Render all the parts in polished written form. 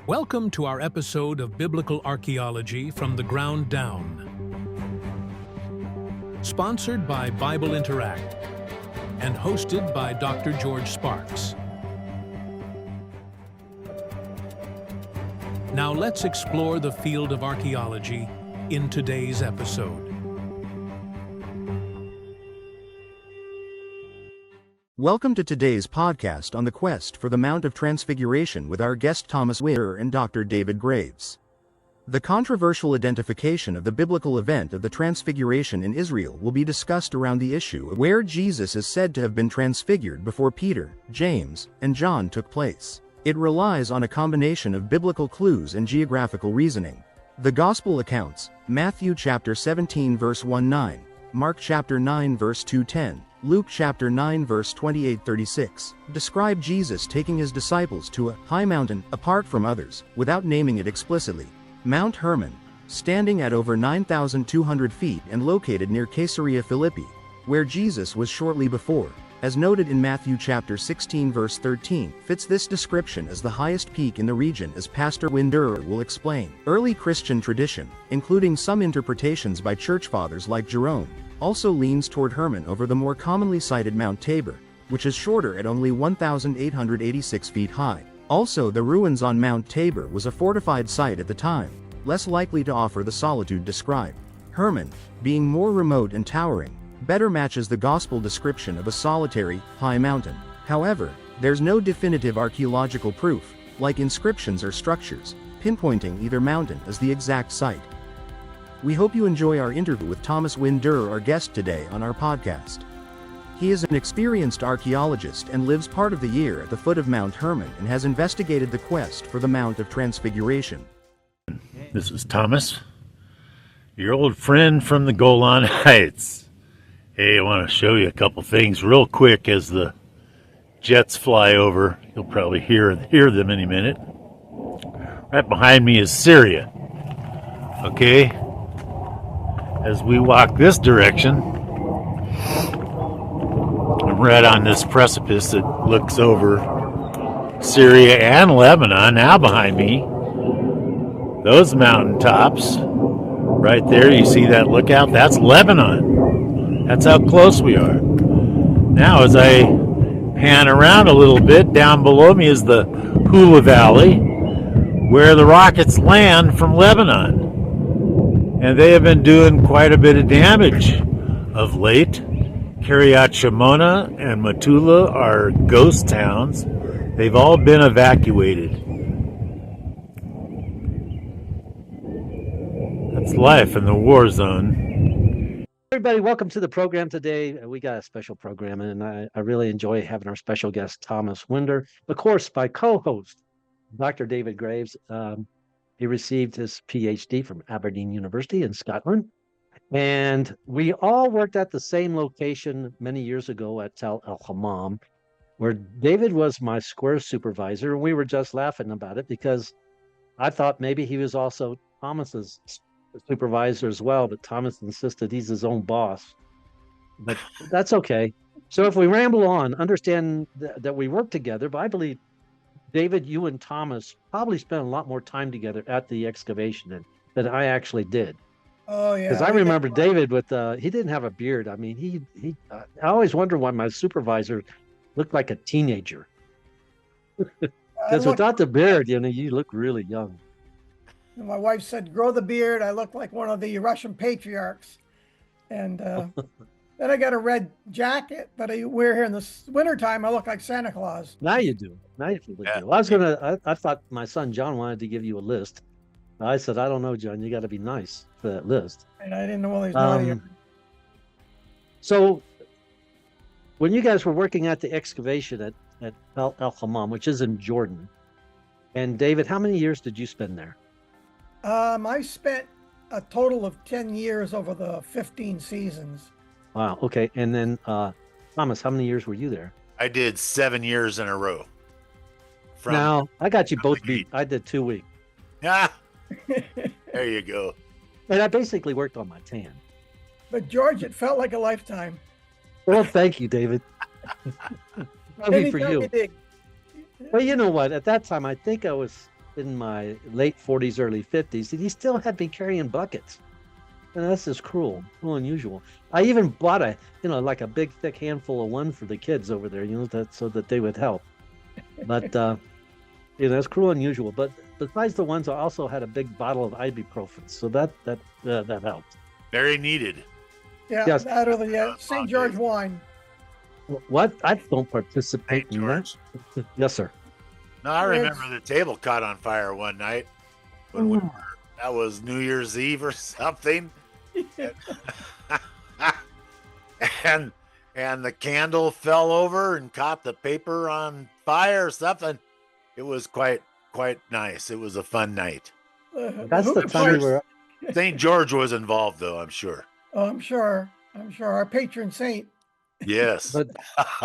Welcome to our episode of Biblical Archaeology from the Ground Down. Sponsored by Bible Interact and hosted by Dr. George Sparks. Now let's explore the field of archaeology in today's episode. Welcome to today's podcast on the quest for the Mount of Transfiguration with our guest Thomas Winder and Dr. David Graves. The controversial identification of the biblical event of the Transfiguration in Israel will be discussed around the issue of where Jesus is said to have been transfigured before Peter, James, and John took place. It relies on a combination of biblical clues and geographical reasoning. The Gospel accounts, Matthew chapter 17 verse 1-9, Mark chapter 9 verse 2-10, Luke chapter 9 verse 28-36, describe Jesus taking his disciples to a high mountain apart from others, without naming it explicitly. Mount Hermon, standing at over 9,200 feet and located near Caesarea Philippi, where Jesus was shortly before, as noted in Matthew chapter 16 verse 13, fits this description as the highest peak in the region, as Pastor Winder will explain. Early Christian tradition, including some interpretations by church fathers like Jerome, also leans toward Hermon over the more commonly cited Mount Tabor, which is shorter at only 1,886 feet high. Also, the ruins on Mount Tabor was a fortified site at the time, less likely to offer the solitude described. Hermon, being more remote and towering, better matches the gospel description of a solitary, high mountain. However, there's no definitive archaeological proof, like inscriptions or structures, pinpointing either mountain as the exact site. We hope you enjoy our interview with Thomas Winder, our guest today on our podcast. He is an experienced archaeologist and lives part of the year at the foot of Mount Hermon and has investigated the quest for the Mount of Transfiguration. This is Thomas, your old friend from the Golan Heights. Hey, I want to show you a couple things real quick as the jets fly over. You'll probably hear them any minute. Right behind me is Syria. Okay? As we walk this direction, I'm right on this precipice that looks over Syria and Lebanon. Now behind me, those mountaintops, right there, you see that lookout? That's Lebanon. That's how close we are. Now as I pan around a little bit, down below me is the Hula Valley, where the rockets land from Lebanon. And they have been doing quite a bit of damage of late. Kiryat Shimona and Metula are ghost towns. They've all been evacuated. That's life in the war zone. Everybody, welcome to the program today. We got a special program, and I really enjoy having our special guest, Thomas Winder. Of course, my co-host, Dr. David Graves. He received his PhD from Aberdeen University in Scotland. And we all worked at the same location many years ago at Tel El Hammam, where David was my square supervisor. And we were just laughing about it because I thought maybe he was also Thomas's supervisor as well, but Thomas insisted he's his own boss. But that's okay. So if we ramble on, understand that we work together, but I believe David, you and Thomas probably spent a lot more time together at the excavation than I actually did. Oh yeah. Because I remember David with he didn't have a beard. I mean, he I always wondered why my supervisor looked like a teenager. Because without the beard, you look really young. My wife said, "Grow the beard." I look like one of the Russian patriarchs, and then I got a red jacket that I wear here in the wintertime. I look like Santa Claus. Now you do. Now you do. Well, I thought my son John wanted to give you a list. I said, I don't know, John. You got to be nice for that list. And I didn't know all these naughty. So, when you guys were working at the excavation at El Hammam, which is in Jordan, and David, how many years did you spend there? I spent a total of 10 years over the 15 seasons. Wow. Okay. And then, Thomas, how many years were you there? I did 7 years in a row. Now, I got you both beat. I did 2 weeks. Ah, there you go. And I basically worked on my tan. But George, it felt like a lifetime. Well, thank you, David. Maybe for you. Well, you know what? At that time, I think I was in my late 40s, early 50s, and he still had me carrying buckets. And that's just cruel unusual. I even bought like a big, thick handful of one for the kids over there, so that they would help. But, it's cruel unusual. But besides the ones, I also had a big bottle of ibuprofen. So that helped. Very needed. Yeah, Yes. that or the St. George wine. What? I don't participate St. in George. that. Yes, sir. No, I Yes. remember the table caught on fire one night when that was New Year's Eve or something. and the candle fell over and caught the paper on fire or something. It was quite nice. It was a fun night. That's Who the could time we play- were. St. George was involved, though, I'm sure. Oh, I'm sure. Our patron saint. Yes. But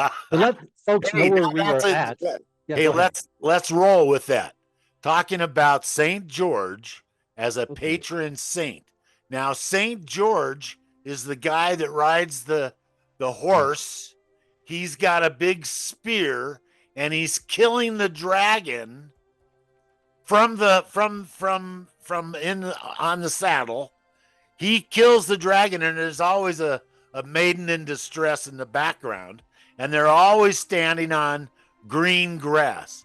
to let folks know where we were at. Yeah, Hey, go ahead. let's roll with that. Talking about St. George as a Okay. patron saint. Now, St. George is the guy that rides the horse. He's got a big spear and he's killing the dragon from on the saddle. He kills the dragon, and there's always a maiden in distress in the background, and they're always standing on green grass.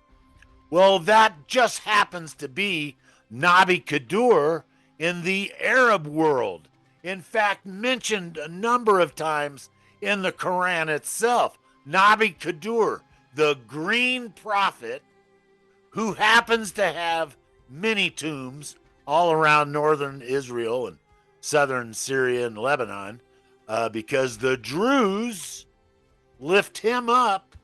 Well, that just happens to be Nabi Kadur in the Arab world. In fact, mentioned a number of times in the Quran itself. Nabi Kadur, the green prophet, who happens to have many tombs all around northern Israel and southern Syria and Lebanon, because the Druze lift him up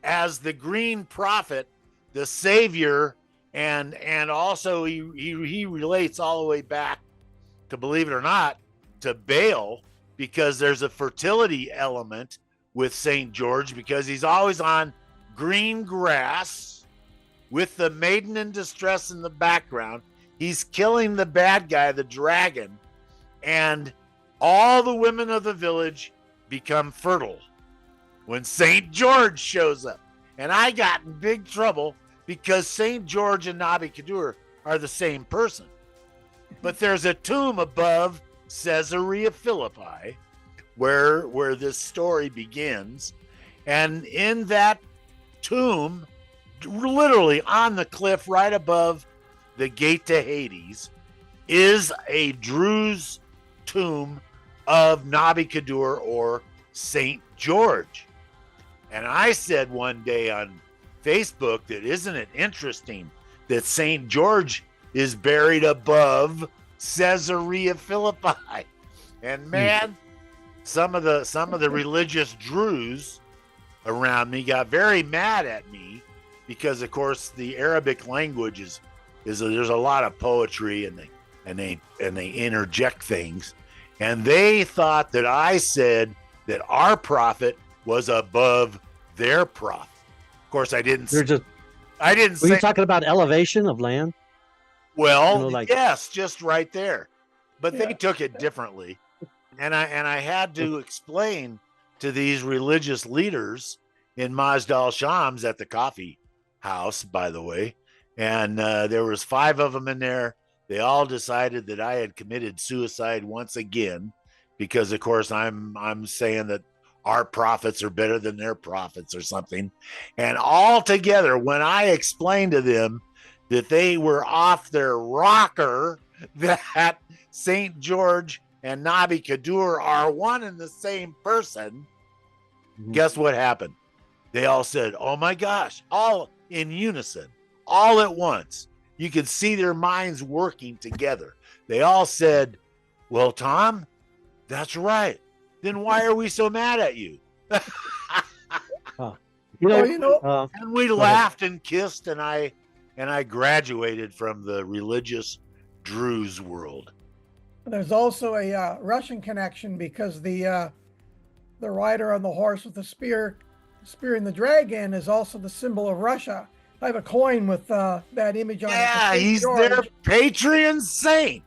as the green prophet, the savior, and also he relates all the way back to, believe it or not, to Baal, because there's a fertility element with St. George, because he's always on green grass with the maiden in distress in the background. He's killing the bad guy, the dragon, and all the women of the village become fertile when St. George shows up. And I got in big trouble because St. George and Nabi Kadur are the same person. But there's a tomb above Caesarea Philippi where this story begins. And in that tomb, literally on the cliff right above the gate to Hades, is a Druze tomb of Nabi Kadur, or St. George. And I said one day on Facebook that, isn't it interesting that St. George is buried above Caesarea Philippi? And man, some of the religious Druze around me got very mad at me, because of course the Arabic language is there's a lot of poetry, and they interject things, and they thought that I said that our prophet was above their prophet. Of course, I didn't. Were say. you talking about elevation of land? Well, like- yes, just right there. But Yeah. they took it differently. And I had to explain to these religious leaders in Majdal Shams at the coffee house, by the way. And there was 5 of them in there. They all decided that I had committed suicide once again, because of course I'm saying that our prophets are better than their prophets or something. And all together, when I explained to them that they were off their rocker, that St. George and Nabi Kadur are one and the same person, guess what happened? They all said, "Oh my gosh," all in unison, all at once. You could see their minds working together. They all said, "Well, Tom, that's right. Then why are we so mad at you?" And we laughed and kissed, and I graduated from the religious Druze world. There's also a Russian connection, because the rider on the horse with the spearing the dragon is also the symbol of Russia. I have a coin with that image on it. Yeah, St. he's George. their patron saint,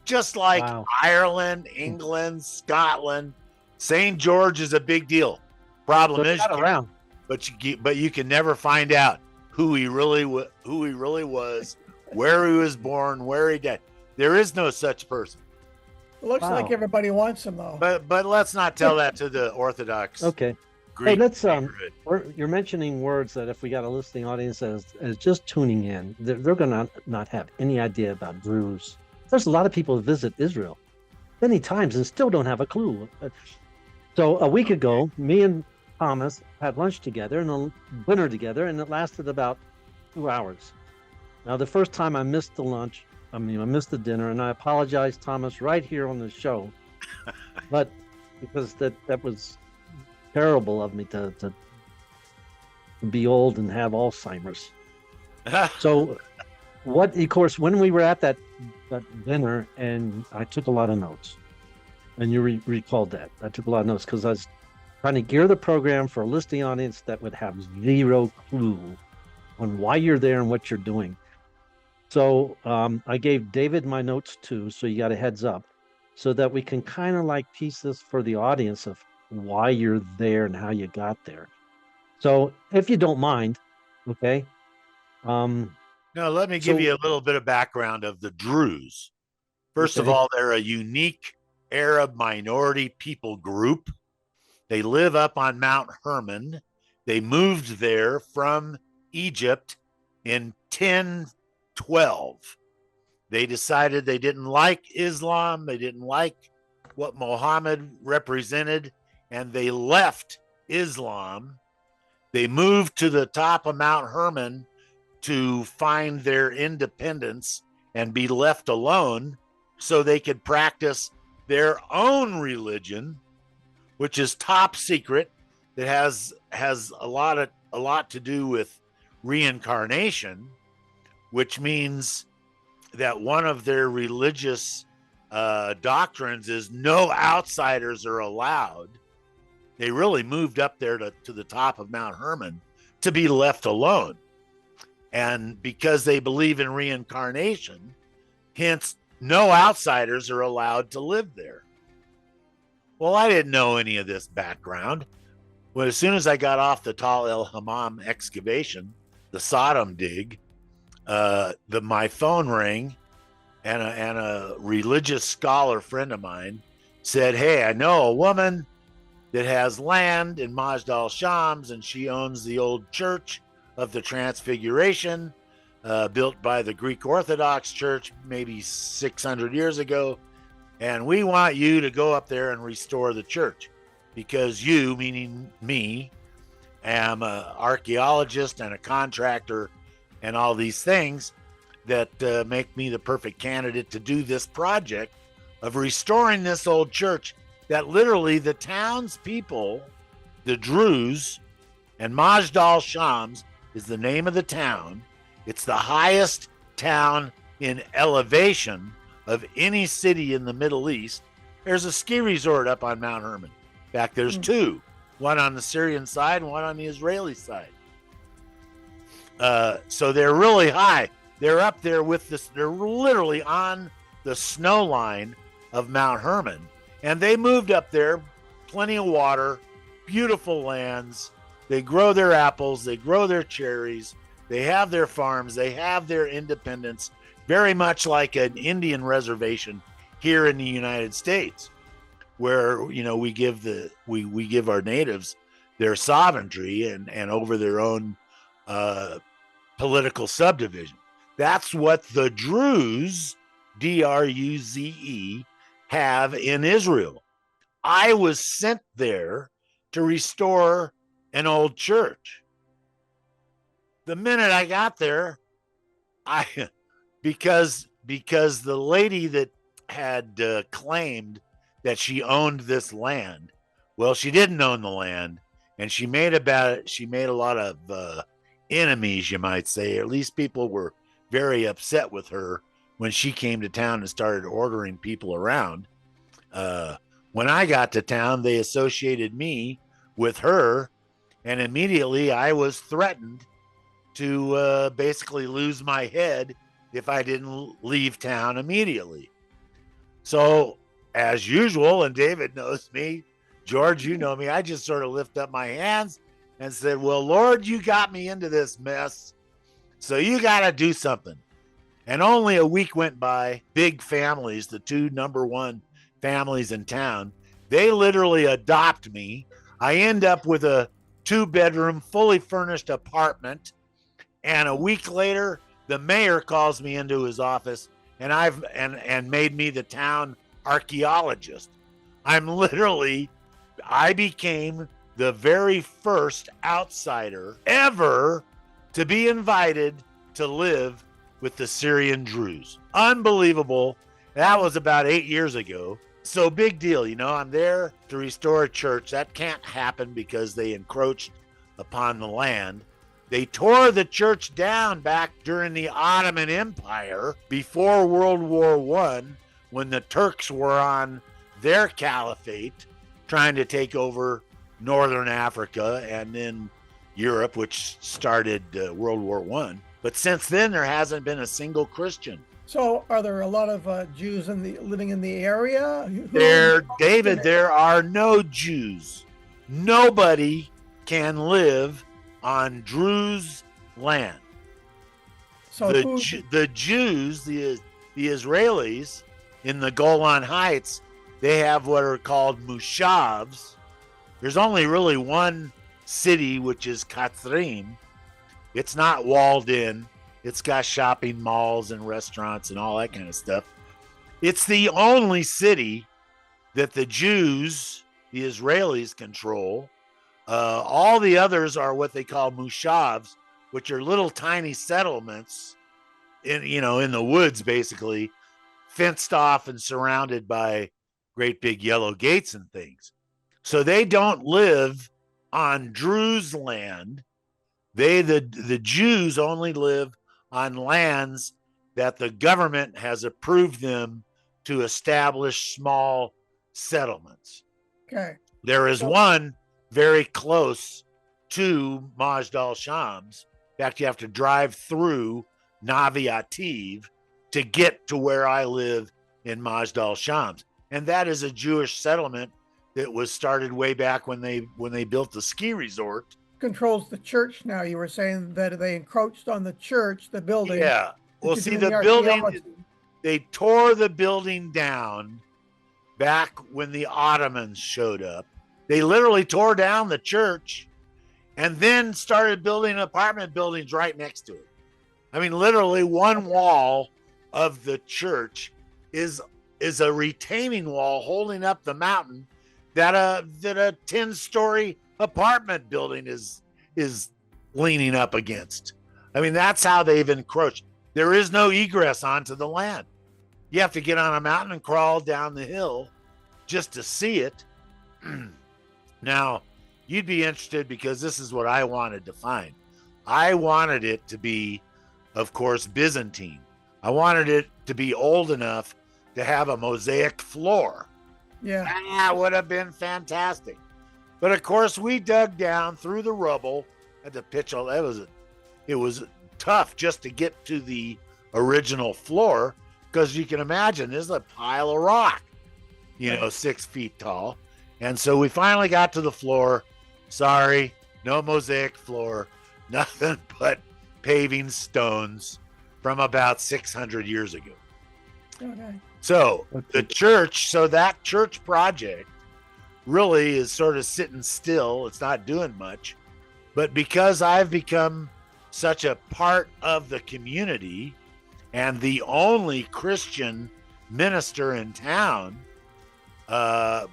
just like Wow. Ireland, England, Scotland. St. George is a big deal. Problem So is, it's not around. but you can never find out who he really was where he was born, where he died. There is no such person. It looks like Wow. everybody wants him, though. But let's not tell that to the Orthodox Okay. Greek Hey, let's neighborhood. you're mentioning words that if we got a listening audience that is just tuning in, they're going to not have any idea about Druze. There's a lot of people who visit Israel many times and still don't have a clue. So a week ago, me and Thomas had lunch together and a dinner together, and it lasted about 2 hours. Now, the first time I missed the lunch, I missed the dinner, and I apologize, Thomas, right here on the show. But because that was terrible of me to be old and have Alzheimer's. So of course, when we were at that dinner, and I took a lot of notes, and you recalled that. I took a lot of notes because I was trying to gear the program for a listening audience that would have zero clue on why you're there and what you're doing. So I gave David my notes too, so you got a heads up, so that we can kind of like piece this for the audience of why you're there and how you got there. So if you don't mind, okay. No, let me give you a little bit of background of the Druze. First of all, they're a unique Arab minority people group. They live up on Mount Hermon. They moved there from Egypt in 1012. They decided they didn't like Islam. They didn't like what Muhammad represented, and they left Islam. They moved to the top of Mount Hermon to find their independence and be left alone so they could practice their own religion, which is top secret. That has a lot to do with reincarnation, which means that one of their religious doctrines is no outsiders are allowed. They really moved up there to the top of Mount Hermon to be left alone. And because they believe in reincarnation, hence no outsiders are allowed to live there. Well, I didn't know any of this background. Well, as soon as I got off the Tal El Hammam excavation, the Sodom dig, my phone rang, and a religious scholar friend of mine said, "Hey, I know a woman that has land in Majd al-Shams, and she owns the old church of the Transfiguration, built by the Greek Orthodox Church maybe 600 years ago. And we want you to go up there and restore the church, because you," meaning me, "am an archaeologist and a contractor and all these things that make me the perfect candidate to do this project of restoring this old church that literally the townspeople, the Druze, and Majd al-Shams is the name of the town. It's the highest town in elevation of any city in the Middle East. There's a ski resort up on Mount Hermon. In fact, there's two, one on the Syrian side and one on the Israeli side. So they're really high. They're up there with this, they're literally on the snow line of Mount Hermon. And they moved up there, plenty of water, beautiful lands. They grow their apples, they grow their cherries, they have their farms, they have their independence, very much like an Indian reservation here in the United States, where, you know, we give our natives their sovereignty and over their own political subdivision. That's what the Druze, D-R-U-Z-E, have in Israel. I was sent there to restore an old church. The minute I got there, because the lady that had claimed that she owned this land, well, she didn't own the land, and she made a lot of enemies, you might say. Or at least people were very upset with her when she came to town and started ordering people around. When I got to town, they associated me with her, and immediately I was threatened to basically lose my head if I didn't leave town immediately. So, as usual, and David knows me, George, you know me, I just sort of lift up my hands and said, "Well, Lord, you got me into this mess, so you got to do something." And only a week went by, big families, the two number one families in town, they literally adopt me. I end up with a 2-bedroom, fully furnished apartment. And a week later, the mayor calls me into his office and made me the town archaeologist. I became the very first outsider ever to be invited to live with the Syrian Druze. Unbelievable. That was about 8 years ago. So big deal, I'm there to restore a church. That can't happen because they encroached upon the land. They tore the church down back during the Ottoman Empire before World War I, when the Turks were on their caliphate trying to take over Northern Africa and then Europe, which started World War I. But since then, there hasn't been a single Christian. So are there a lot of Jews living in the area? David, there are no Jews. Nobody can live on Druze land. So the Jews, the Israelis in the Golan Heights, they have what are called mushavs. There's only really one city, which is Kathrim. It's not walled in. It's got shopping malls and restaurants and all that kind of stuff. It's the only city that the Jews, the Israelis, control. All the others are what they call mushavs, which are little tiny settlements in the woods, basically, fenced off and surrounded by great big yellow gates and things. So they don't live on Druze land. The Jews only live on lands that the government has approved them to establish small settlements. Okay. There is one very close to Majd al-Shams. In fact, you have to drive through Navi Ativ to get to where I live in Majd al-Shams. And that is a Jewish settlement that was started way back when they built the ski resort. Controls the church now. You were saying that they encroached on the church, the building. Yeah. Well, see, the building, they tore the building down back when the Ottomans showed up. They literally tore down the church and then started building apartment buildings right next to it. I mean, literally one wall of the church is a retaining wall holding up the mountain that a 10-story apartment building is leaning up against. I mean, that's how they've encroached. There is no egress onto the land. You have to get on a mountain and crawl down the hill just to see it. Now, you'd be interested because this is what I wanted to find. I wanted it to be, of course, Byzantine. I wanted it to be old enough to have a mosaic floor. Yeah. That would have been fantastic. But of course, we dug down through the rubble at the pitch. It was tough just to get to the original floor, because you can imagine there's a pile of rock, 6 feet tall. And so we finally got to the floor. Sorry, no mosaic floor, nothing but paving stones from about 600 years ago. Okay. So that church project really is sort of sitting still. It's not doing much. But because I've become such a part of the community and the only Christian minister in town, I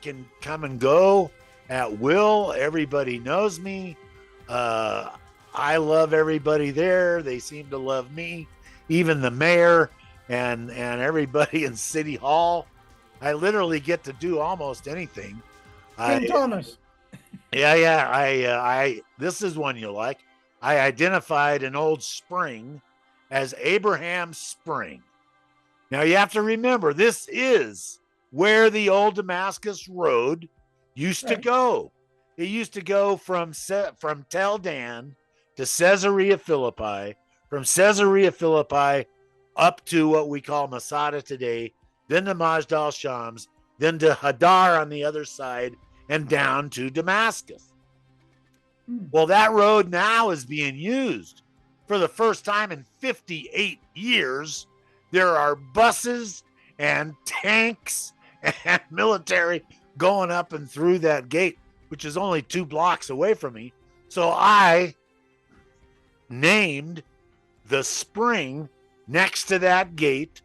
can come and go at will. Everybody knows me. I love everybody there. They seem to love me. Even the mayor and everybody in City Hall. I literally get to do almost anything. Thomas. Yeah. This is one you like. I identified an old spring as Abraham's Spring. Now you have to remember, this is where the old Damascus Road used to go. It used to go from Tel Dan to Caesarea Philippi, from Caesarea Philippi up to what we call Masada today, then to Majd al-Shams, then to Hadar on the other side, and down to Damascus. Well, that road now is being used for the first time in 58 years, there are buses and tanks and military going up and through that gate, which is only 2 blocks away from me. So I named the spring next to that gate,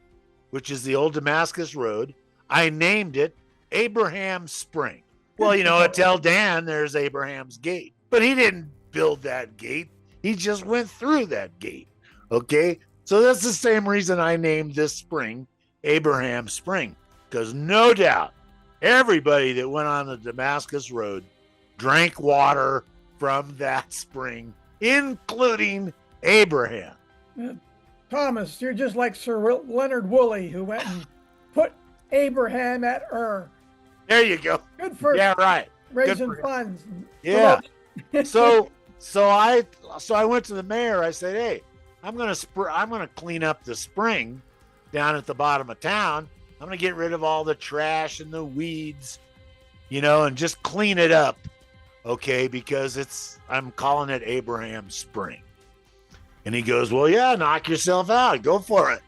which is the old Damascus Road, I named it Abraham Spring. Well, at Tel Dan, there's Abraham's Gate, but he didn't build that gate. He just went through that gate. Okay. So that's the same reason I named this spring Abraham Spring, because no doubt everybody that went on the Damascus Road drank water from that spring, including Abraham. Thomas, you're just like Sir Leonard Woolley, who went and put Abraham at Ur. There you go. Good for right. Raising funds. Yeah. so I went to the mayor. I said, hey, I'm gonna clean up the spring down at the bottom of town. I'm gonna get rid of all the trash and the weeds, and just clean it up. Okay, because I'm calling it Abraham Spring. And he goes, well, yeah, knock yourself out. Go for it.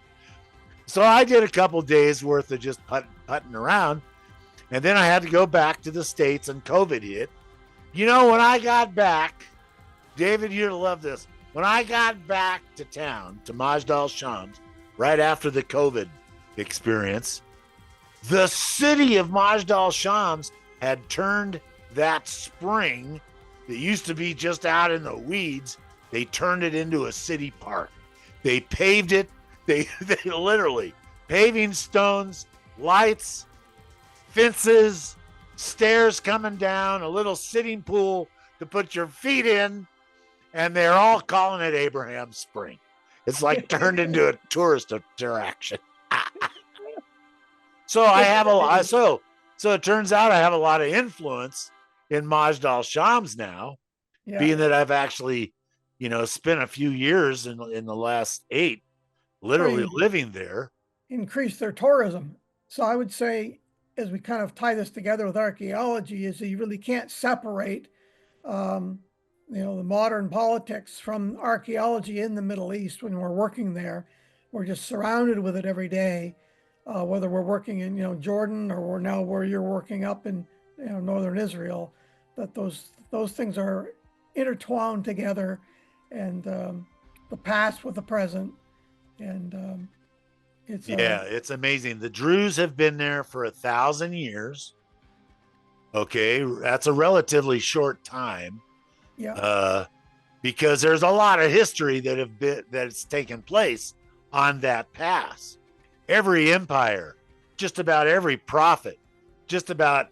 So I did a couple days worth of just putting around. And then I had to go back to the States and COVID hit. When I got back, David, you'll love this. When I got back to town, to Majdal Shams, right after the COVID experience, the city of Majdal Shams had turned that spring that used to be just out in the weeds. They turned it into a city park. They paved it. They literally paving stones, lights, fences, stairs coming down, a little sitting pool to put your feet in, and they're all calling it Abraham Spring. It's like turned into a tourist attraction. So I have a lot. So it turns out I have a lot of influence in Majdal Shams now, being that I've actually, spent a few years in the last 8 literally living there. Increase their tourism. So I would say, as we kind of tie this together with archaeology, is that you really can't separate, the modern politics from archaeology in the Middle East. When we're working there, we're just surrounded with it every day, whether we're working in, Jordan, or where you're working up in, northern Israel, that those things are intertwined together, and the past with the present. And it's amazing. The Druze have been there for 1,000 years. Okay, that's a relatively short time. Yeah. Because there's a lot of history that's taken place on that pass. Every empire, just about every prophet, just about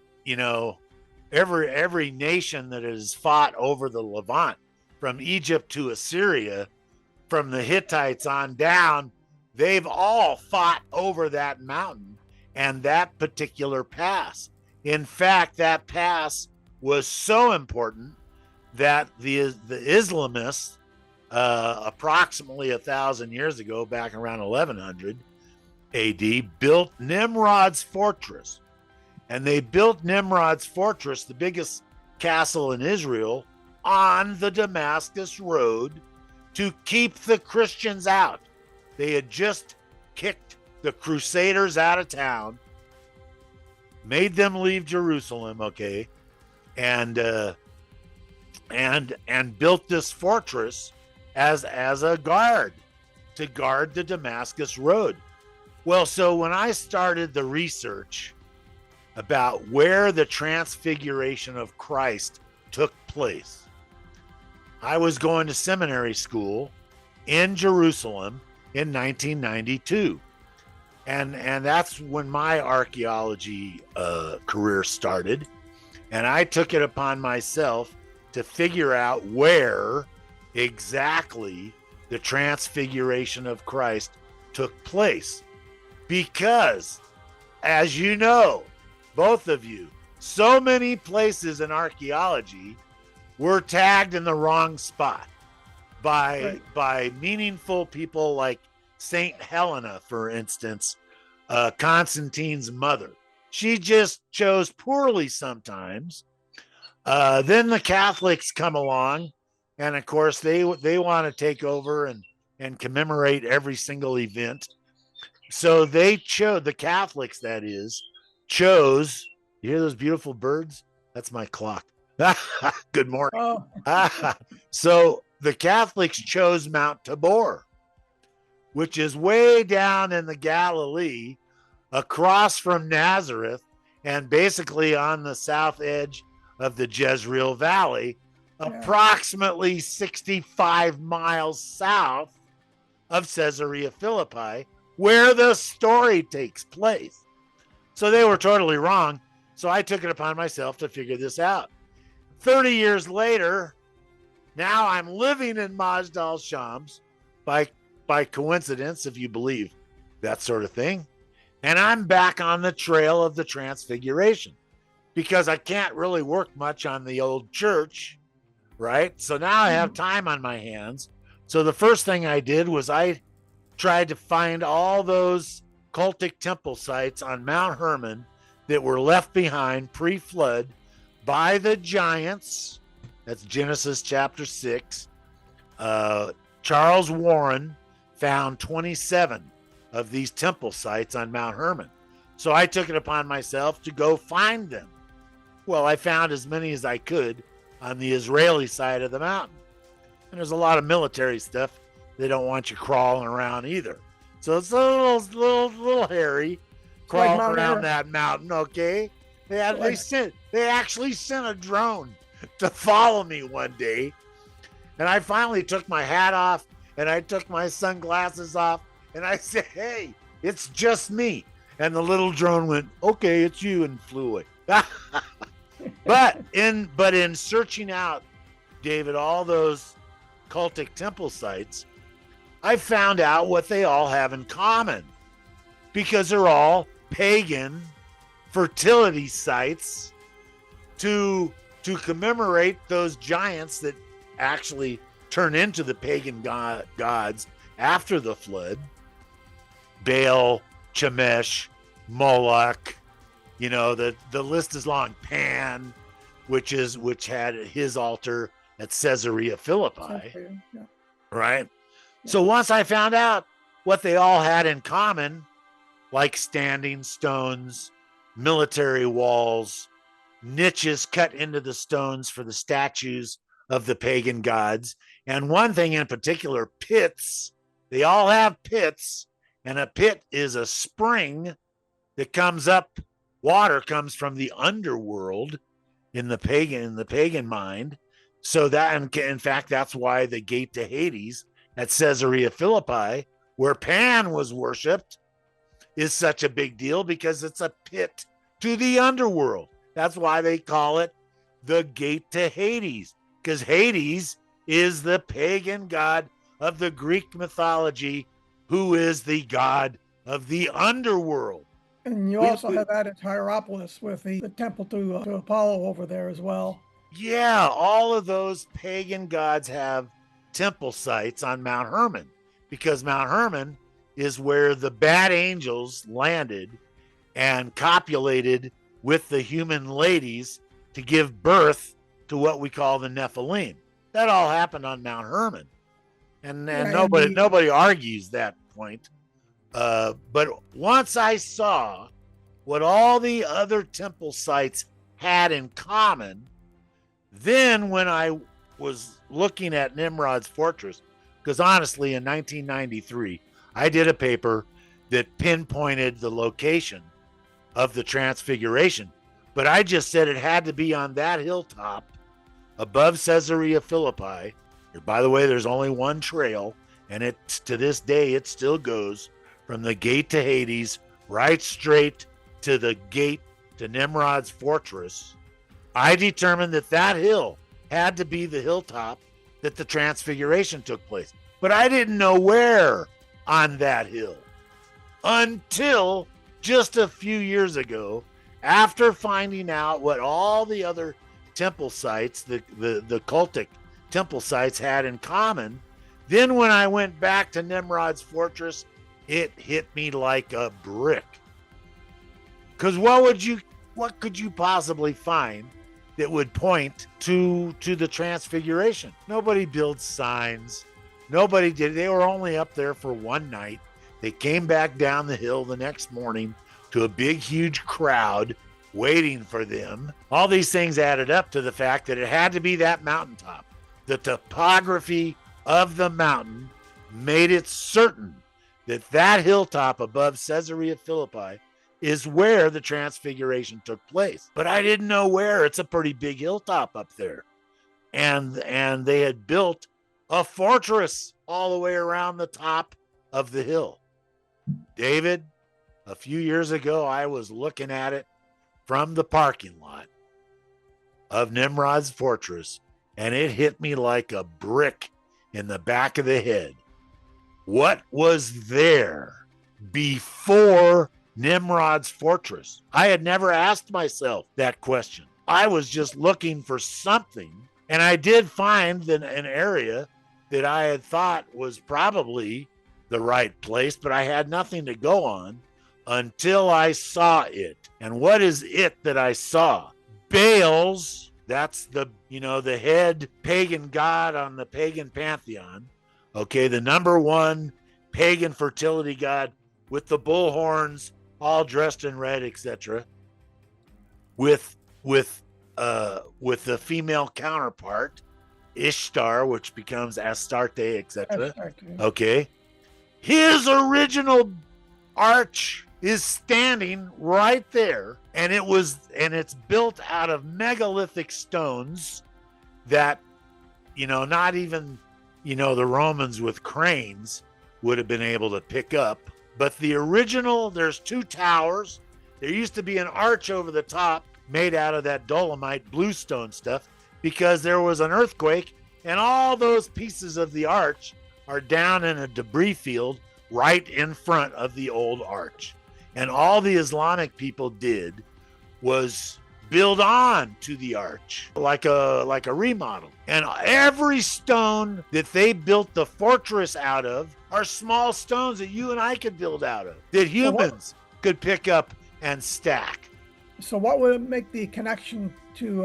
every nation that has fought over the Levant, from Egypt to Assyria, from the Hittites on down, they've all fought over that mountain and that particular pass. In fact, that pass was so important that the Islamists, approximately 1,000 years ago, back around 1100 AD, built Nimrod's fortress. And they built Nimrod's fortress, the biggest castle in Israel, on the Damascus Road to keep the Christians out. They had just kicked the Crusaders out of town, made them leave Jerusalem, okay, and built this fortress as a guard to guard the Damascus Road. Well, so when I started the research about where the transfiguration of Christ took place, I was going to seminary school in Jerusalem in 1992. And that's when my archaeology career started. And I took it upon myself to figure out where exactly the transfiguration of Christ took place. Because, as you know, both of you, so many places in archaeology were tagged in the wrong spot by meaningful people like Saint Helena, for instance, Constantine's mother. She just chose poorly sometimes. Then the Catholics come along And of course, they want to take over and commemorate every single event. So they chose, the Catholics, that is, chose, you hear those beautiful birds? That's my clock. Good morning. Oh, So the Catholics chose Mount Tabor, which is way down in the Galilee, across from Nazareth, and basically on the south edge of the Jezreel Valley, approximately 65 miles south of Caesarea Philippi, where the story takes place. So they were totally wrong. So I took it upon myself to figure this out. 30 years later, now I'm living in Majdal Shams by coincidence, if you believe that sort of thing. And I'm back on the trail of the Transfiguration because I can't really work much on the old church, right? So now I have time on my hands. So the first thing I did was I tried to find all those cultic temple sites on Mount Hermon that were left behind pre-flood by the giants. That's Genesis chapter 6. Charles Warren found 27 of these temple sites on Mount Hermon. So I took it upon myself to go find them. Well, I found as many as I could on the Israeli side of the mountain. And there's a lot of military stuff. They don't want you crawling around either. So it's a little hairy crawling like around that mountain, okay? They actually sent a drone to follow me one day. And I finally took my hat off and I took my sunglasses off and I said, hey, it's just me. And the little drone went, okay, it's you, and flew away. But in searching out, David, all those cultic temple sites, I found out what they all have in common, because they're all pagan fertility sites to commemorate those giants that actually turn into the pagan gods after the flood. Baal, Chemesh, Moloch, the list is long. Pan, which had his altar at Caesarea Philippi, right? Yeah. So once I found out what they all had in common, like standing stones, military walls, niches cut into the stones for the statues of the pagan gods, and one thing in particular, pits. They all have pits, and a pit is a spring that comes up. Water comes from the underworld in the pagan mind. So that, in fact, that's why the gate to Hades at Caesarea Philippi, where Pan was worshipped, is such a big deal, because it's a pit to the underworld. That's why they call it the gate to Hades, because Hades is the pagan god of the Greek mythology, who is the god of the underworld. And you also have that at Hierapolis with the temple to Apollo over there as well. Yeah, all of those pagan gods have temple sites on Mount Hermon, because Mount Hermon is where the bad angels landed and copulated with the human ladies to give birth to what we call the Nephilim. That all happened on Mount Hermon. And nobody argues that point. But once I saw what all the other temple sites had in common, then when I was looking at Nimrod's fortress, because honestly, in 1993, I did a paper that pinpointed the location of the Transfiguration, but I just said it had to be on that hilltop above Caesarea Philippi. And by the way, there's only one trail, and to this day, it still goes from the gate to Hades right straight to the gate to Nimrod's fortress. I determined that hill had to be the hilltop that the Transfiguration took place. But I didn't know where on that hill until just a few years ago, after finding out what all the other temple sites, the cultic temple sites, had in common. Then when I went back to Nimrod's fortress, it hit me like a brick. Because what could you possibly find that would point to the Transfiguration. Nobody builds signs. Nobody did. They were only up there for one night. They came back down the hill the next morning to a big, huge crowd waiting for them. All these things added up to the fact that it had to be that mountaintop. The topography of the mountain made it certain that that hilltop above Caesarea Philippi is where the Transfiguration took place. But I didn't know where. It's a pretty big hilltop up there. And they had built a fortress all the way around the top of the hill. David, a few years ago, I was looking at it from the parking lot of Nimrod's fortress, and it hit me like a brick in the back of the head. What was there before Nimrod's fortress? I had never asked myself that question. I was just looking for something, and I did find an area that I had thought was probably the right place, but I had nothing to go on until I saw it. And what is it that I saw? Baal's, that's the head pagan god on the pagan pantheon. Okay, the number one pagan fertility god with the bull horns, all dressed in red, etc. With the female counterpart, Ishtar, which becomes Astarte, etc. Okay, his original arch is standing right there, and it's built out of megalithic stones that, not even, the Romans with cranes would have been able to pick up. But the original, there's two towers. There used to be an arch over the top made out of that Dolomite bluestone stuff because there was an earthquake, and all those pieces of the arch are down in a debris field right in front of the old arch. And all the Islamic people did was build on to the arch like a remodel. And every stone that they built the fortress out of are small stones that you and I could build out of, that humans could pick up and stack. So what would make the connection to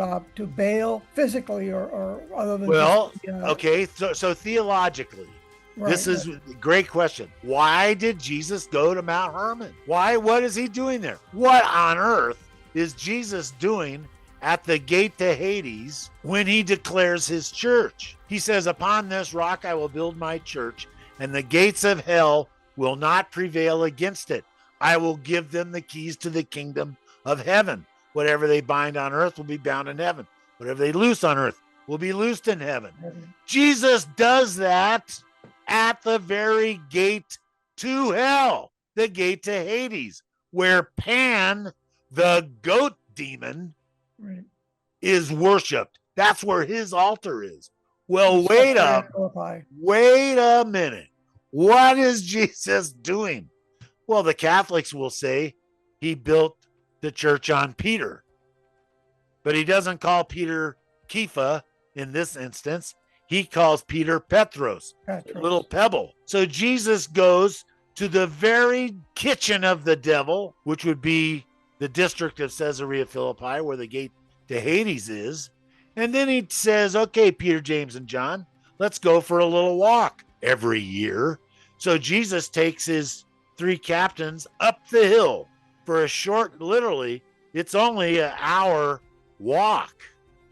Baal physically or other than okay, so theologically, right, this is a great question. Why did Jesus go to Mount Hermon? What is he doing there? What on earth is Jesus doing at the gate to Hades when he declares his church? He says, upon this rock I will build my church, and the gates of hell will not prevail against it. I will give them the keys to the kingdom of heaven. Whatever they bind on earth will be bound in heaven. Whatever they loose on earth will be loosed in heaven. Jesus does that at the very gate to hell, the gate to Hades, where Pan, the goat demon, is worshipped. That's where his altar is. Well, wait a minute. What is Jesus doing? Well, the Catholics will say he built the church on Peter, but he doesn't call Peter Kepha in this instance. He calls Peter Petros, little pebble. So Jesus goes to the very kitchen of the devil, which would be the district of Caesarea Philippi, where the gate to Hades is. And then he says, okay, Peter, James, and John, let's go for a little walk every year. So Jesus takes his three captains up the hill for a short, literally, it's only an hour walk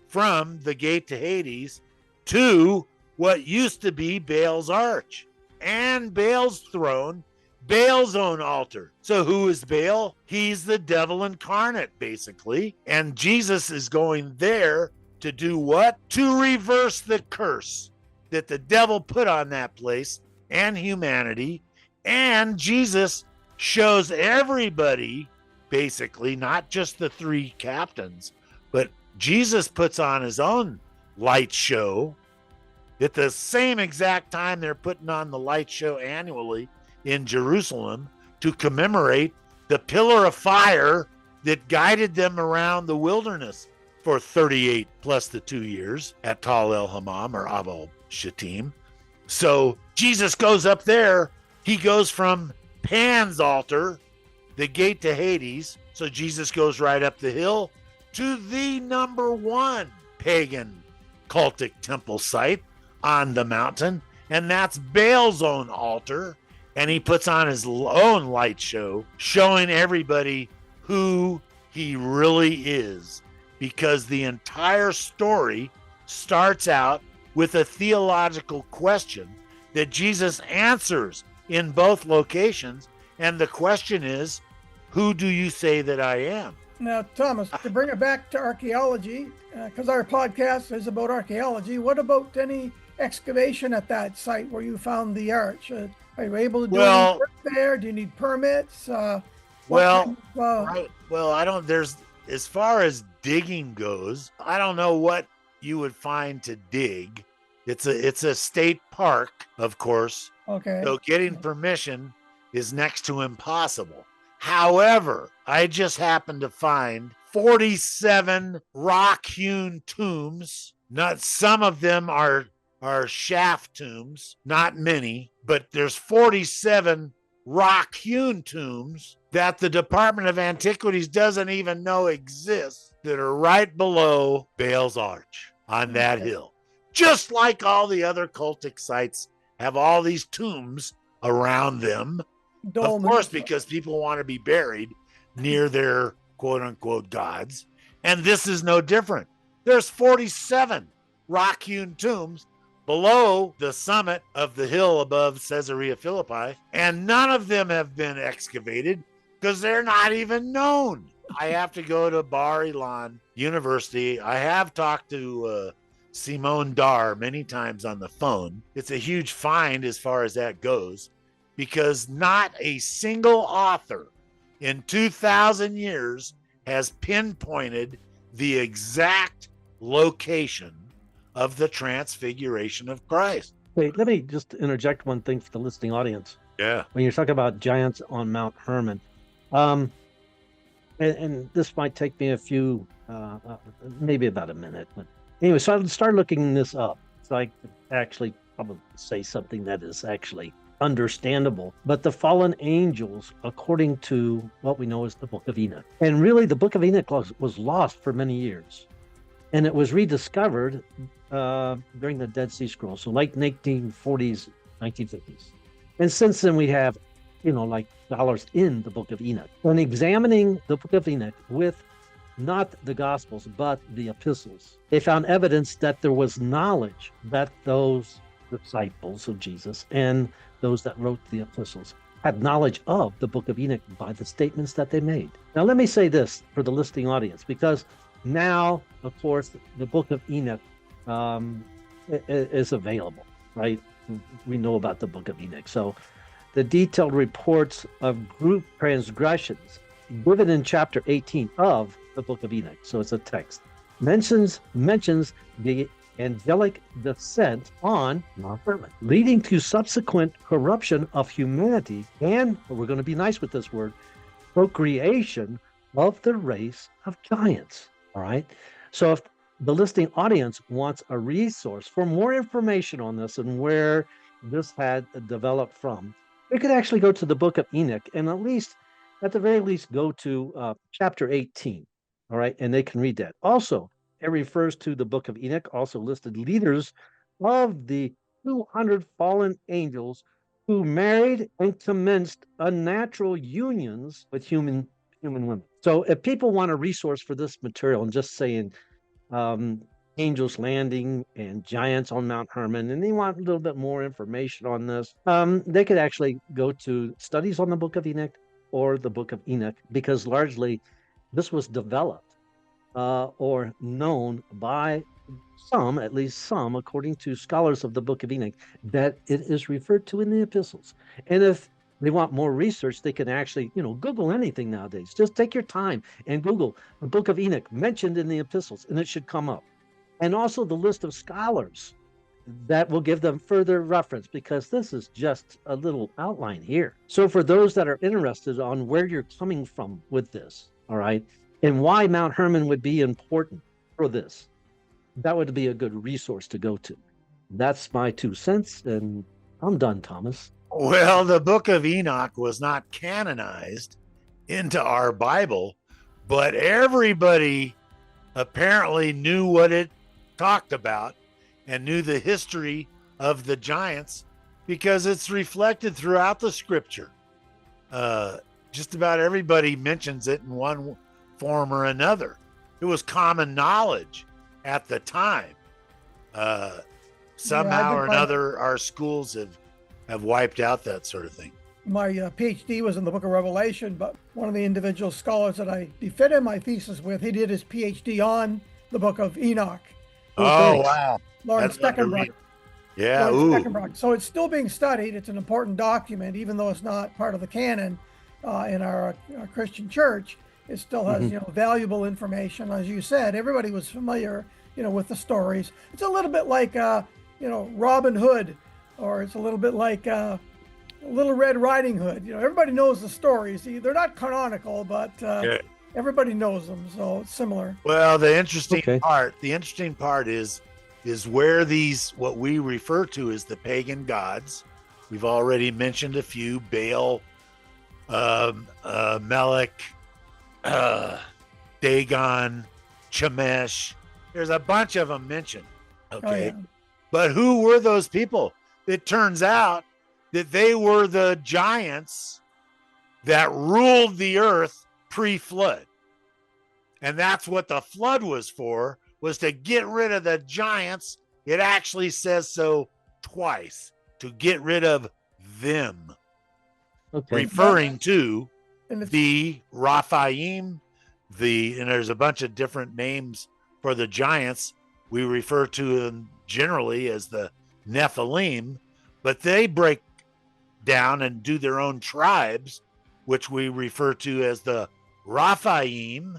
from the gate to Hades to what used to be Baal's arch and Baal's throne, Baal's own altar. So who is Baal? He's the devil incarnate, basically. And Jesus is going there to do what? To reverse the curse that the devil put on that place and humanity. And Jesus shows everybody, basically, not just the three captains, but Jesus puts on his own light show at the same exact time they're putting on the light show annually in Jerusalem to commemorate the pillar of fire that guided them around the wilderness for 38 plus the 2 years at Tal El Hammam or Abel Shittim. So Jesus goes up there. He goes from Pan's altar, the gate to Hades. So Jesus goes right up the hill to the number one pagan cultic temple site on the mountain, and that's Baal's own altar. And he puts on his own light show, showing everybody who he really is, because the entire story starts out with a theological question that Jesus answers in both locations. And the question is, who do you say that I am? Now, Thomas, to bring it back to archaeology, because our podcast is about archaeology, what about any excavation at that site where you found the arch? Are you able to do any work there? Do you need permits? I don't, as far as digging goes, I don't know what you would find to dig. It's a state park, of course. Okay. So getting permission is next to impossible. However, I just happened to find 47 rock-hewn tombs. Not some of them are shaft tombs, not many, but there's 47 rock-hewn tombs that the Department of Antiquities doesn't even know exist, that are right below Baal's Arch on that hill. Just like all the other cultic sites have all these tombs around them. Of course, because people want to be buried near their quote-unquote gods. And this is no different. There's 47 rock-hewn tombs below the summit of the hill above Caesarea Philippi, and none of them have been excavated because they're not even known. I have to go to Bar Ilan University. I have talked to Simone Dar many times on the phone. It's a huge find as far as that goes, because not a single author in 2,000 years has pinpointed the exact location of the Transfiguration of Christ. Wait, let me just interject one thing for the listening audience. Yeah. When you're talking about giants on Mount Hermon, and this might take me a few, maybe about a minute. But anyway, so I started looking this up. So I could actually probably say something that is actually understandable. But the fallen angels, according to what we know as the Book of Enoch. And really, the Book of Enoch was lost for many years. And it was rediscovered during the Dead Sea Scrolls, so like 1940s, 1950s. And since then, we have, like scholars in the Book of Enoch. And examining the Book of Enoch with not the Gospels, but the epistles, they found evidence that there was knowledge that those disciples of Jesus and those that wrote the epistles had knowledge of the Book of Enoch by the statements that they made. Now, let me say this for the listening audience, because now, of course, the Book of Enoch is available, right? We know about the Book of Enoch. So the detailed reports of group transgressions given in chapter 18 of the Book of Enoch, so it's a text, mentions the angelic descent on Mount Hermon, leading to subsequent corruption of humanity and, we're going to be nice with this word, procreation of the race of giants. All right. So if the listening audience wants a resource for more information on this and where this had developed from, they could actually go to the Book of Enoch and at the very least, go to chapter 18. All right. And they can read that. Also, it refers to the Book of Enoch, also listed leaders of the 200 fallen angels who married and commenced unnatural unions with human women. So if people want a resource for this material and just saying angels landing and giants on Mount Hermon, and they want a little bit more information on this, they could actually go to studies on the Book of Enoch or the Book of Enoch, because largely this was developed or known by some, at least some, according to scholars of the Book of Enoch, that it is referred to in the epistles. And if they want more research, they can actually, Google anything nowadays. Just take your time and Google the Book of Enoch mentioned in the epistles, and it should come up. And also the list of scholars that will give them further reference, because this is just a little outline here. So for those that are interested on where you're coming from with this, all right, and why Mount Hermon would be important for this, that would be a good resource to go to. That's my 2 cents, and I'm done, Thomas. Well, the Book of Enoch was not canonized into our Bible, but everybody apparently knew what it talked about and knew the history of the giants because it's reflected throughout the scripture. Just about everybody mentions it in one form or another. It was common knowledge at the time. Somehow or another, our schools have wiped out that sort of thing. My PhD was in the book of Revelation, but one of the individual scholars that I defended my thesis with, he did his PhD on the book of Enoch. Oh, wow. Lawrence Steckenbrock. Yeah, Steckenbrock. So it's still being studied. It's an important document, even though it's not part of the canon in our Christian church. It still has, valuable information. As you said, everybody was familiar, with the stories. It's a little bit like, Robin Hood, or it's a little bit like Little Red Riding Hood. Everybody knows the stories. They're not canonical, but everybody knows them, so it's similar. Well, the interesting part is where these, what we refer to as the pagan gods. We've already mentioned a few: Baal, Melech, Dagon, Chemesh. There's a bunch of them mentioned. Okay. But who were those people? It turns out that they were the giants that ruled the earth pre-flood. And that's what the flood was for, was to get rid of the giants. It actually says so twice, to get rid of them. Referring to the Raphaim, and there's a bunch of different names for the giants. We refer to them generally as the Nephilim, but they break down and do their own tribes, which we refer to as the Raphaim.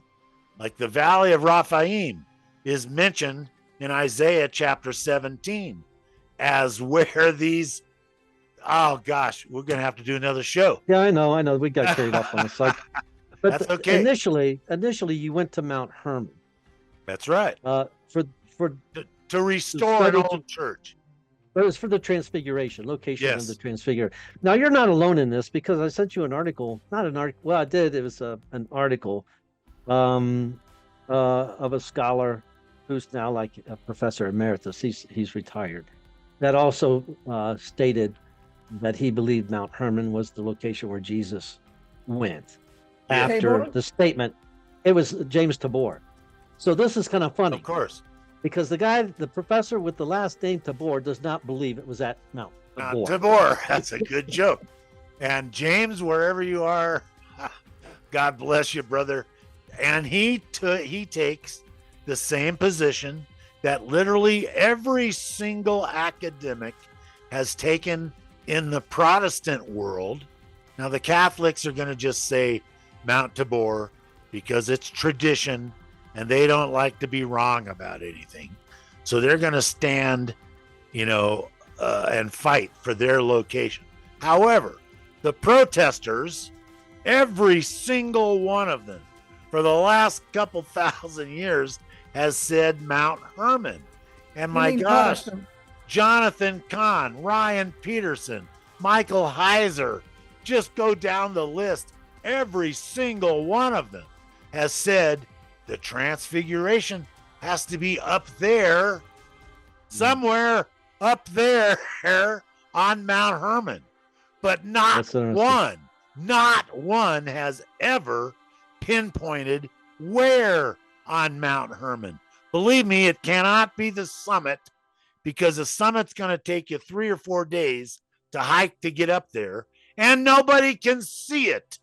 Like the Valley of Raphaim is mentioned in Isaiah chapter 17 as where these, oh gosh, we're going to have to do another show. Yeah, I know. We got carried off on the side. But that's okay. Initially, you went to Mount Hermon. That's right. To restore an old church. But it was for the Transfiguration, location of the Transfiguration. Now, you're not alone in this, because I sent you an article, not an article, well, I did. It was an article of a scholar who's now like a professor emeritus. He's retired. That also stated that he believed Mount Hermon was the location where Jesus went after the statement. It was James Tabor. So this is kind of funny. Of course. Because the professor with the last name Tabor does not believe it was at Mount Tabor. Mount Tabor. That's a good joke. And James, wherever you are, God bless you, brother. And he takes the same position that literally every single academic has taken in the Protestant world. Now, the Catholics are going to just say Mount Tabor because it's tradition, and they don't like to be wrong about anything. So they're going to stand, and fight for their location. However, the protesters, every single one of them, for the last couple thousand years, has said Mount Hermon. And my gosh, Jonathan Kahn, Ryan Peterson, Michael Heiser, just go down the list. Every single one of them has said the Transfiguration has to be up there, somewhere up there on Mount Hermon. But not one has ever pinpointed where on Mount Hermon. Believe me, it cannot be the summit, because the summit's going to take you 3 or 4 days to hike to get up there, and nobody can see it.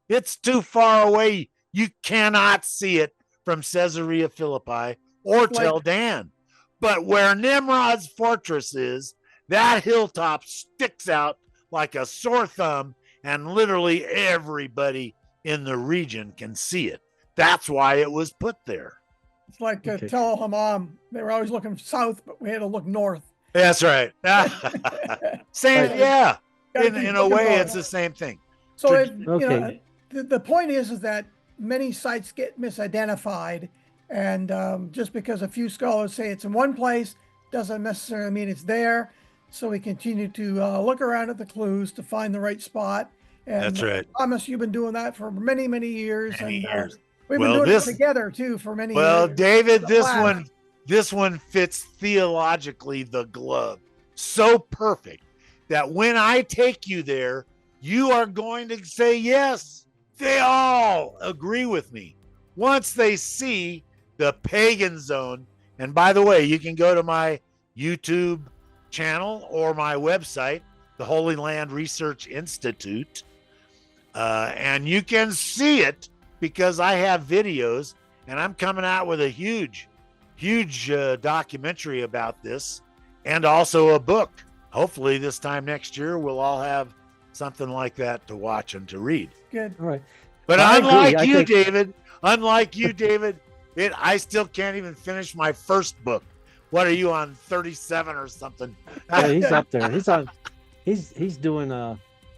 It's too far away. You cannot see it from Caesarea Philippi or Tel Dan. But where Nimrod's fortress is, that hilltop sticks out like a sore thumb, and literally everybody in the region can see it. That's why it was put there. It's like Tel Hammam. They were always looking south, but we had to look north. That's right. Same, yeah. In a way, it's the same thing. So, the point is that many sites get misidentified, and just because a few scholars say it's in one place doesn't necessarily mean it's there. So we continue to look around at the clues to find the right spot. And that's right. Thomas, you've been doing that for many, many years. We've Well, been doing this- it together too for many Well, years. David, It's a blast. this one fits theologically the glove so perfect that when I take you there, you are going to say yes. They all agree with me. Once they see the pagan zone, and by the way, you can go to my YouTube channel or my website, the Holy Land Research Institute, and you can see it because I have videos, and I'm coming out with a huge documentary about this, and also a book. Hopefully this time next year, we'll all have something like that to watch and to read. Good. All right. But I agree. unlike I you, think- David, I still can't even finish my first book. What are you on, 37 or something? Yeah, he's up there. He's doing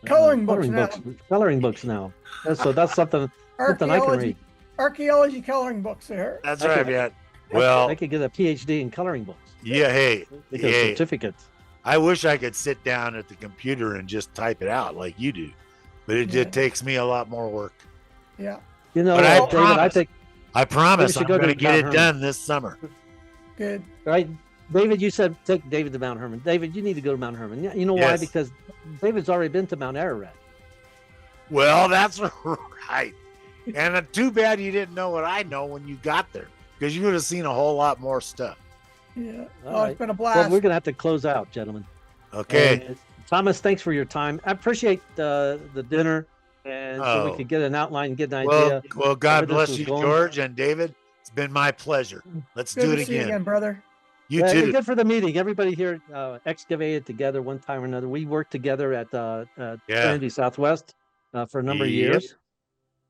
Coloring books Coloring books now. So that's something I can read. Archaeology coloring books there. That's Okay. right, man. Well, I could get a PhD in coloring books. yeah, hey, Because hey, certificates. I wish I could sit down at the computer and just type it out like you do, but it Yeah. just takes me a lot more work. Yeah. You know, But I David, I promise. think I promise should I'm go to going to get Mount it Hermon. done this summer. Good. right. David, you said take David to Mount Hermon. David, you need to go to Mount Hermon. You know why? Yes. Because David's already been to Mount Ararat. Well, that's right. And too bad you didn't know what I know when you got there, because you would have seen a whole lot more stuff. Yeah. All Oh, right. it's been a Well, blast. we're going to have to close out, gentlemen. Okay. And, Thomas, thanks for your time. I appreciate the dinner, and so we Oh. could get an outline, get an idea. Well, God where this bless was you, going. George and David. It's been my pleasure. Let's Good do to it see you again. again, brother. You Yeah, too. good for the meeting. Everybody here excavated together one time or another. We worked together at Trinity Southwest for a number of Yep. years.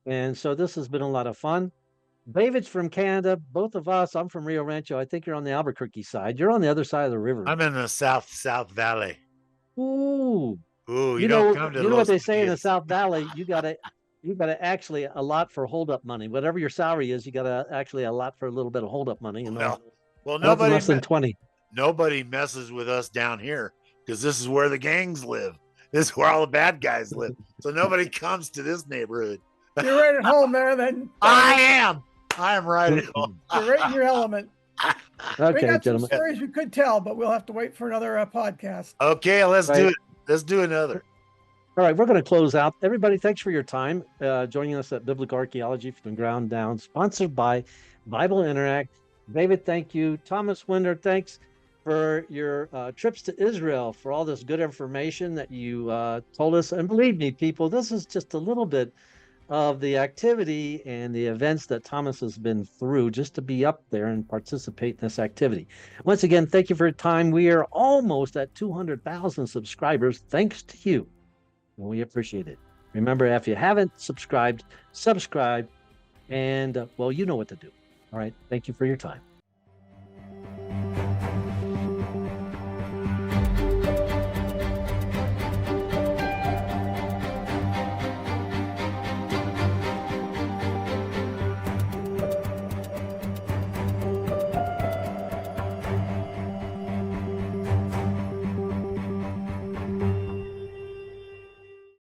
And so this has been a lot of fun. David's from Canada. Both of us, I'm from Rio Rancho. I think you're on the Albuquerque side. You're on the other side of the river. I'm in the South Valley. Ooh. Ooh, You know, don't come to you know what Los they say in the Angeles. South Valley? You gotta actually allot for holdup money. Whatever your salary is, you gotta actually allot for a little bit of holdup money. You know, Well, Nothing nobody less than 20. nobody messes with us down here because this is where the gangs live. This is where all the bad guys live. So nobody comes to this neighborhood. You're right at home there then. I am right at home. You're right in your element. We Okay, got some gentlemen. stories we could tell, but we'll have to wait for another podcast. Okay, let's do Right. it. Let's do another. All right, we're going to close out. Everybody, thanks for your time joining us at Biblical Archaeology from the Ground Down, sponsored by Bible Interact. David, thank you. Thomas Winder, thanks for your trips to Israel, for all this good information that you told us. And believe me, people, this is just a little bit of the activity and the events that Thomas has been through just to be up there and participate in this activity. Once again, thank you for your time. We are almost at 200,000 subscribers, thanks to you. And we appreciate it. Remember, if you haven't subscribed, subscribe. And, well, you know what to do. All right. Thank you for your time.